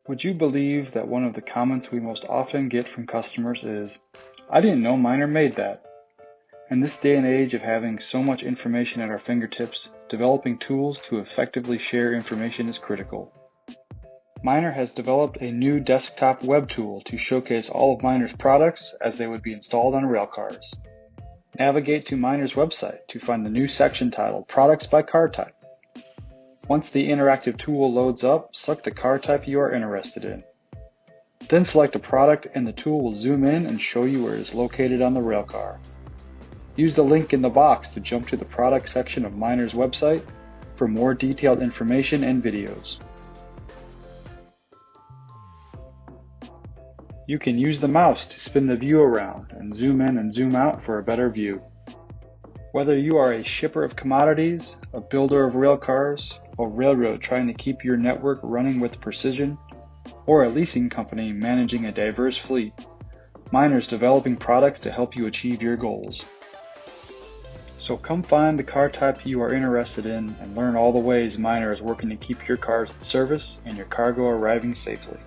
Would you believe that one of the comments we most often get from customers is, "I didn't know Miner made that." In this day and age of having so much information at our fingertips, developing tools to effectively share information is critical. Miner has developed a new desktop web tool to showcase all of Miner's products as they would be installed on railcars. Navigate to Miner's website to find the new section titled Products by Car Type. Once the interactive tool loads up, select the car type you are interested in. Then select a product and the tool will zoom in and show you where it is located on the railcar. Use the link in the box to jump to the product section of Miner's website for more detailed information and videos. You can use the mouse to spin the view around and zoom in and zoom out for a better view. Whether you are a shipper of commodities, a builder of railcars, a railroad trying to keep your network running with precision, or a leasing company managing a diverse fleet, Miner is developing products to help you achieve your goals. So come find the car type you are interested in and learn all the ways Miner is working to keep your cars in service and your cargo arriving safely.